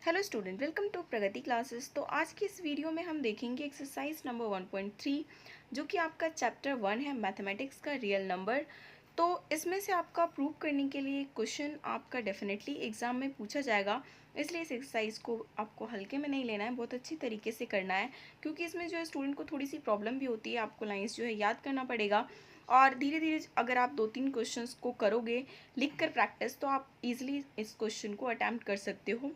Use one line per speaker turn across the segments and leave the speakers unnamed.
Hello student, welcome to Pragati classes. तो आज की इस वीडियो में हम देखेंगे एक्सरसाइज नंबर 1.3 जो कि आपका चैप्टर 1 है मैथमेटिक्स का रियल नंबर। तो इसमें से आपका प्रूव करने के लिए क्वेश्चन आपका डेफिनेटली एग्जाम में पूछा जाएगा, इसलिए इस एक्सरसाइज को आपको हल्के में नहीं लेना है, बहुत अच्छी तरीके से करना है, क्योंकि इसमें जो है स्टूडेंट को थोड़ी सी प्रॉब्लम भी होती है। आपको लाइन्स जो है याद करना पड़ेगा और धीरे धीरे अगर आप 2-3 क्वेश्चंस को करोगे लिख कर प्रैक्टिस, तो आप इजीली इस क्वेश्चन को अटैम्प्ट कर सकते हो।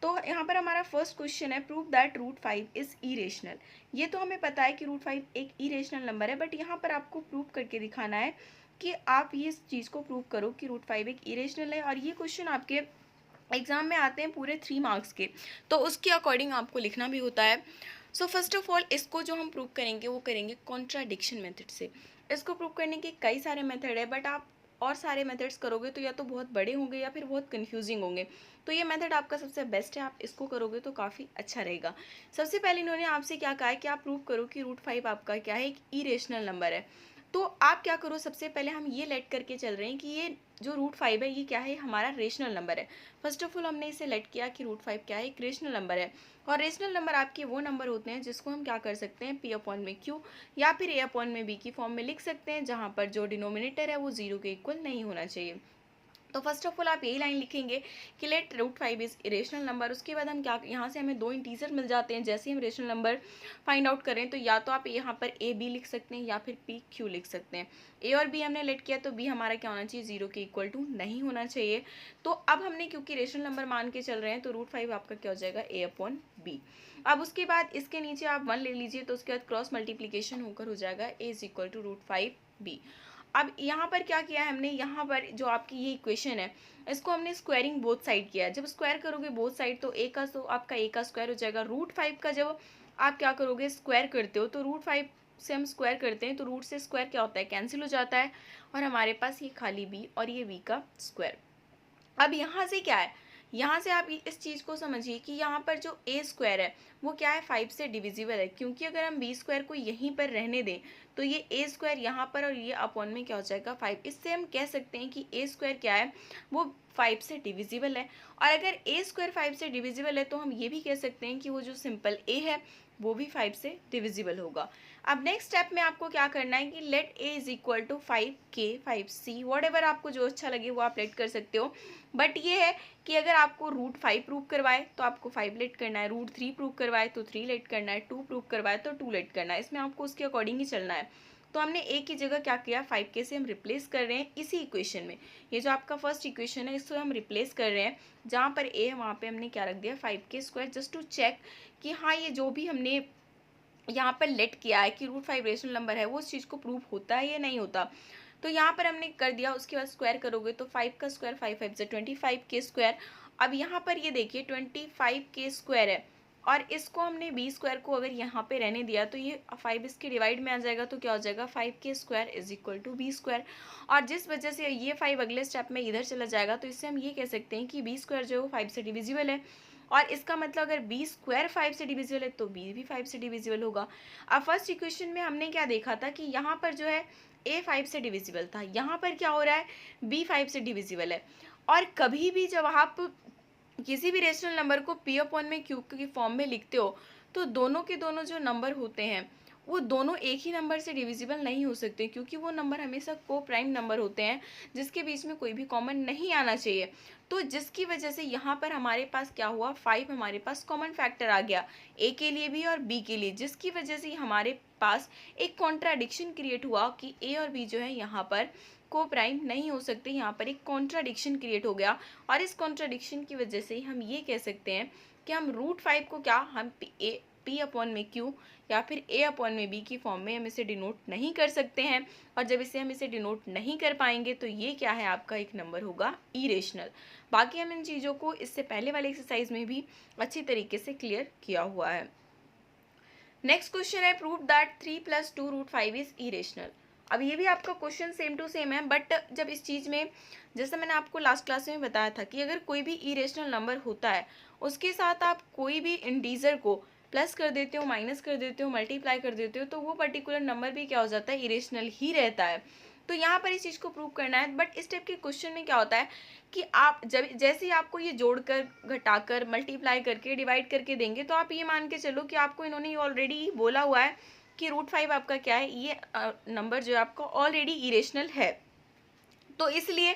तो यहाँ पर हमारा फर्स्ट क्वेश्चन है, prove that root 5 is irrational. ये तो हमें पता है कि रूट 5 एक इरेशनल नंबर है, बट यहाँ पर आपको प्रूव करके दिखाना है कि आप ये इस चीज़ को प्रूव करो कि रूट 5 एक इरेशनल है। और ये क्वेश्चन आपके एग्जाम में आते हैं पूरे 3 मार्क्स के, तो उसके अकॉर्डिंग आपको लिखना भी होता है। सो फर्स्ट ऑफ ऑल इसको जो हम प्रूव करेंगे वो करेंगे कॉन्ट्राडिक्शन मेथड से। इसको प्रूव करने के कई सारे मेथड है, बट आप और सारे मेथड्स करोगे तो या तो बहुत बड़े होंगे या फिर बहुत कंफ्यूजिंग होंगे। तो ये मेथड आपका सबसे बेस्ट है, आप इसको करोगे तो काफ़ी अच्छा रहेगा। सबसे पहले इन्होंने आपसे क्या कहा है कि आप प्रूव करो कि रूट 5 आपका क्या है, एक इरेशनल नंबर है। तो आप क्या करो, सबसे पहले हम ये लेट करके चल रहे हैं कि ये जो रूट 5 है ये क्या है, हमारा रेशनल नंबर है। फर्स्ट ऑफ ऑल हमने इसे लेट किया कि रूट 5 क्या है, एक रेशनल नंबर है। और रेशनल नंबर आपके वो नंबर होते हैं जिसको हम क्या कर सकते हैं, पी अपॉन में क्यू या फिर ए अपॉन में बी की फॉर्म में लिख सकते हैं, जहाँ पर जो डिनोमिनेटर है वो 0 के इक्वल नहीं होना चाहिए। तो फर्स्ट ऑफ ऑल आप यही लाइन लिखेंगे कि let root 5 is irrational number. उसके बाद हम क्या, यहाँ से हमें 2 इंटीजर मिल जाते हैं। जैसे ही हम रेशनल नंबर फाइंड आउट करें तो या तो आप यहाँ पर ए बी लिख सकते हैं या फिर पी क्यू लिख सकते हैं। ए और बी हमने लेट किया तो बी हमारा क्या होना चाहिए, 0 के इक्वल टू नहीं होना चाहिए। तो अब हमने क्योंकि रेशनल नंबर मान के चल रहे हैं तो रूट 5 आपका क्या हो जाएगा, ए अपॉन बी। अब उसके बाद इसके नीचे आप 1 ले लीजिए, तो उसके बाद क्रॉस मल्टीप्लीकेशन होकर हो जाएगा A is equal to root 5 B. अब यहाँ पर क्या किया है हमने, यहाँ पर जो आपकी ये इक्वेशन है इसको हमने स्क्वायरिंग बोथ साइड किया है। जब स्क्वायर करोगे बोथ साइड तो ए का, तो आपका ए का स्क्वायर हो जाएगा। रूट 5 का जब आप क्या करोगे, स्क्वायर करते हो, तो रूट 5 से हम स्क्वायर करते हैं तो रूट से स्क्वायर क्या होता है, कैंसिल हो जाता है, और हमारे पास ये खाली बी और ये वी का स्क्वायर। अब यहाँ से क्या है, यहाँ से आप इस चीज़ को समझिए कि यहाँ पर जो ए स्क्वायर है वो क्या है, 5 से डिविजिबल है, क्योंकि अगर हम बी स्क्वायर को यहीं पर रहने दें तो ये ए स्क्वायर यहाँ पर और ये अपॉन में क्या हो जाएगा, 5। इससे हम कह सकते हैं कि ए स्क्वायर क्या है, वो 5 से डिविजिबल है। और अगर ए स्क्वायर 5 से डिविजिबल है तो हम ये भी कह सकते हैं कि वो जो सिंपल ए है वो भी 5 से डिविजिबल होगा। अब नेक्स्ट स्टेप में आपको क्या करना है कि let a is equal to 5k 5c, whatever आपको जो अच्छा लगे वो आप लेट कर सकते हो। बट ये है कि अगर आपको रूट 5 प्रूव करवाए तो आपको 5 लेट करना है, रूट 3 प्रूव करवाए तो 3 लेट करना है, 2 प्रूव करवाए तो 2 लेट करना है। इसमें आपको उसके अकॉर्डिंग ही चलना है। तो हमने ए की जगह क्या किया, 5k से हम रिप्लेस कर रहे हैं इसी इक्वेशन में। ये जो आपका फर्स्ट इक्वेशन है इसको हम रिप्लेस कर रहे हैं, जहाँ पर ए है वहाँ पे हमने क्या रख दिया, 5k square, just to check कि हाँ ये जो भी हमने यहाँ पर लेट किया है कि रूट 5 रेशनल नंबर है वो उस चीज़ को प्रूव होता है या नहीं होता। तो यहाँ पर हमने कर दिया। उसके बाद स्क्वायर करोगे तो 5 का स्क्वायर 5 5 से 25 के स्क्वायर। अब यहाँ पर ये देखिए 25 के स्क्वायर है, और इसको हमने बी स्क्वायर को अगर यहाँ पे रहने दिया तो ये 5 इसके डिवाइड में आ जाएगा, तो क्या हो जाएगा, 5 के square is equal to b square. और जिस वजह से ये 5 अगले स्टेप में इधर चला जाएगा तो इससे हम ये कह सकते हैं कि बी स्क्वायर जो है वो 5 से डिविजिबल है। और इसका मतलब अगर बी स्क्वायर 5 से डिविजिबल है तो बी भी 5 से डिविजिबल होगा। अब फर्स्ट इक्वेशन में हमने क्या देखा था कि यहाँ पर जो है ए 5 से डिविजिबल था, यहाँ पर क्या हो रहा है, बी 5 से डिविजिबल है। और कभी भी जब आप किसी भी रेशनल नंबर को पी अपॉन में क्यू की फॉर्म में लिखते हो तो दोनों के दोनों जो नंबर होते हैं वो दोनों एक ही नंबर से डिविजिबल नहीं हो सकते, क्योंकि वो नंबर हमेशा को प्राइम नंबर होते हैं जिसके बीच में कोई भी कॉमन नहीं आना चाहिए। तो जिसकी वजह से यहाँ पर हमारे पास क्या हुआ, 5 हमारे पास कॉमन फैक्टर आ गया ए के लिए भी और बी के लिए, जिसकी वजह से हमारे पास एक कॉन्ट्राडिक्शन क्रिएट हुआ कि ए और बी जो है यहाँ पर को प्राइम नहीं हो सकते। यहाँ पर एक कॉन्ट्राडिक्शन क्रिएट हो गया, और इस कॉन्ट्राडिक्शन की वजह से हम ये कह सकते हैं कि हम रूट 5 को क्या, हम पी अपॉन में क्यू या फिर ए अपॉन में बी की फॉर्म में हम इसे डिनोट नहीं कर सकते हैं। और जब हम इसे डिनोट नहीं कर पाएंगे तो ये क्या है, आपका एक नंबर होगा इरेशनल। बाकी हम इन चीज़ों को इससे पहले वाले एक्सरसाइज में भी अच्छी तरीके से क्लियर किया हुआ है। नेक्स्ट क्वेश्चन है, prove that 3 + 2 root 5 is irrational. अब ये भी आपका क्वेश्चन सेम टू सेम है, बट जब इस चीज़ में, जैसे मैंने आपको लास्ट क्लास में बताया था कि अगर कोई भी इरेशनल नंबर होता है उसके साथ आप कोई भी इंटीजर को प्लस कर देते हो, माइनस कर देते हो, मल्टीप्लाई कर देते हो, तो वो पर्टिकुलर नंबर भी क्या हो जाता है, इरेशनल ही रहता है। तो यहाँ पर इस चीज़ को प्रूव करना है। बट इस टाइप के क्वेश्चन में क्या होता है कि आप जब जैसे ही आपको ये जोड़कर, घटाकर, मल्टीप्लाई करके, डिवाइड करके देंगे, तो आप ये मान के चलो कि आपको इन्होंने ऑलरेडी बोला हुआ है कि √5 आपका क्या है, ये नंबर जो है आपका ऑलरेडी इरेशनल है। तो इसलिए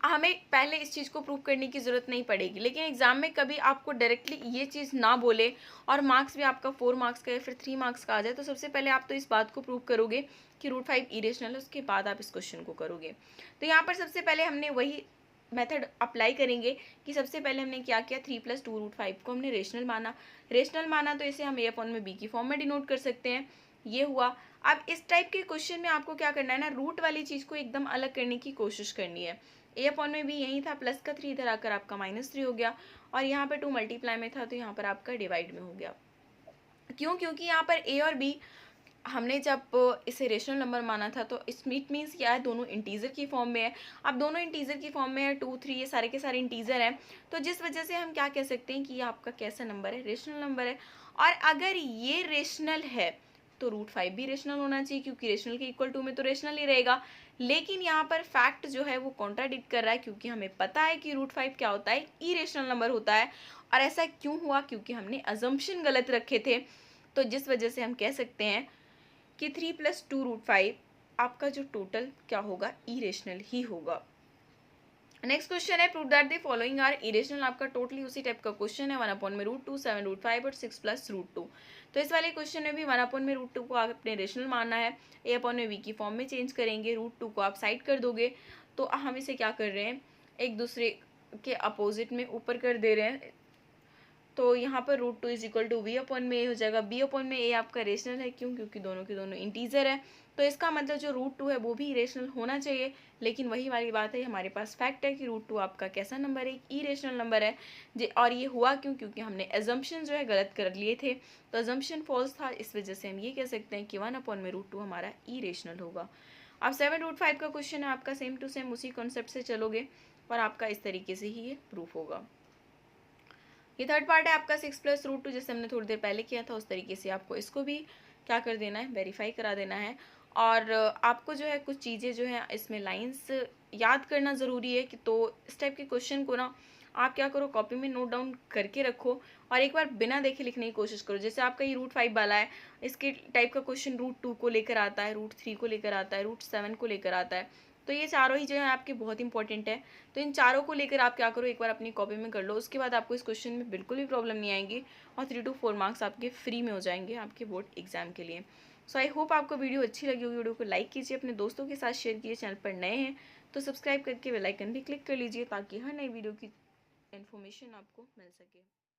हमें पहले इस चीज़ को प्रूव करने की ज़रूरत नहीं पड़ेगी। लेकिन एग्जाम में कभी आपको डायरेक्टली ये चीज़ ना बोले और मार्क्स भी आपका 4 मार्क्स का या फिर 3 मार्क्स का आ जाए, तो सबसे पहले आप तो इस बात को प्रूव करोगे कि √5 इरेशनल है, उसके बाद आप इस क्वेश्चन को करोगे। तो यहाँ पर सबसे पहले हमने वही मेथड अप्लाई करेंगे कि सबसे पहले हमने क्या किया, 3 + 2 √5 को हमने रेशनल माना, तो इसे हम a/b की फॉर्म में डिनोट कर सकते हैं। ये हुआ। अब इस टाइप के क्वेश्चन में आपको क्या करना है ना, रूट वाली चीज़ को एकदम अलग करने की कोशिश करनी है। a/b यही था, प्लस का 3 इधर आकर आपका -3 हो गया, और यहाँ पर 2 मल्टीप्लाई में था तो यहाँ पर आपका डिवाइड में हो गया। क्यों? क्योंकि यहाँ पर a और b हमने जब इसे रेशनल नंबर माना था, तो इसमें इट मीन्स क्या है, दोनों इंटीजर की फॉर्म में है। अब दोनों इंटीजर की फॉर्म में है, 2, 3 ये सारे के सारे इंटीजर हैं, तो जिस वजह से हम क्या कह सकते हैं कि ये आपका कैसा नंबर है, रेशनल नंबर है। और अगर ये रेशनल है तो √5 भी रेशनल होना चाहिए, क्योंकि रेशनल के इक्वल टू में तो रेशनल ही रहेगा। लेकिन यहाँ पर फैक्ट जो है वो कॉन्ट्राडिक्ट कर रहा है, क्योंकि हमें पता है कि √5 क्या होता है, इरेशनल नंबर होता है। और ऐसा क्यों हुआ? क्योंकि हमने अजम्पशन गलत रखे थे। तो जिस वजह से हम कह सकते हैं कि 3 + 2 √5 आपका जो टोटल क्या होगा, इरेशनल ही होगा। नेक्स्ट क्वेश्चन है, prove that the following are irrational. आपका टोटली उसी टाइप का क्वेश्चन है, 1/√2, 7 √5 और 6 + √2। तो इस वाले क्वेश्चन में भी 1/√2 को आपने रेशनल मानना है, a/b की फॉर्म में चेंज करेंगे, √2 को आप साइड कर दोगे। तो हम इसे क्या कर रहे हैं, एक दूसरे के अपोजिट में ऊपर कर दे रहे हैं। तो यहाँ पर √2 = b/a हो जाएगा। b/a आपका रेशनल है, क्यों? क्योंकि दोनों के दोनों इंटीजर है। तो इसका मतलब जो √2 है वो भी रेशनल होना चाहिए। लेकिन वही वाली बात है, हमारे पास फैक्ट है कि √2 आपका कैसा नंबर है, इरेशनल नंबर है। और ये हुआ क्यों? क्योंकि हमने एजम्पशन जो है गलत कर लिए थे, तो एजम्पशन फॉल्स था। इस वजह से हम ये कह सकते हैं कि 1/√2 हमारा इरेशनल होगा। अब 7 √5 का क्वेश्चन है आपका, सेम टू सेम उसी कॉन्सेप्ट से चलोगे और आपका इस तरीके से ही ये प्रूफ होगा। ये थर्ड पार्ट है आपका 6 + √2, जैसे हमने थोड़ी देर पहले किया था, उस तरीके से आपको इसको भी क्या कर देना है, वेरीफाई करा देना है। और आपको जो है कुछ चीज़ें जो है इसमें लाइंस याद करना ज़रूरी है कि तो इस टाइप के क्वेश्चन को ना आप क्या करो, कॉपी में नोट डाउन करके रखो और एक बार बिना देखे लिखने की कोशिश करो। जैसे आपका ये √5 वाला है, इसके टाइप का क्वेश्चन √2 को लेकर आता है, √3 को लेकर आता है, √7 को लेकर आता है। तो ये चारों ही जो है आपके बहुत इंपॉर्टेंट है। तो इन चारों को लेकर आप क्या करो, एक बार अपनी कॉपी में कर लो, उसके बाद आपको इस क्वेश्चन में बिल्कुल भी प्रॉब्लम नहीं आएंगी और 3 to 4 मार्क्स आपके फ्री में हो जाएंगे आपके बोर्ड एग्जाम के लिए। सो आई होप आपको वीडियो अच्छी लगी होगी। वीडियो को लाइक कीजिए, अपने दोस्तों के साथ शेयर कीजिए। चैनल पर नए हैं तो सब्सक्राइब करके बेल आइकन भी क्लिक कर लीजिए, ताकि हर नई वीडियो की इन्फॉर्मेशन आपको मिल सके।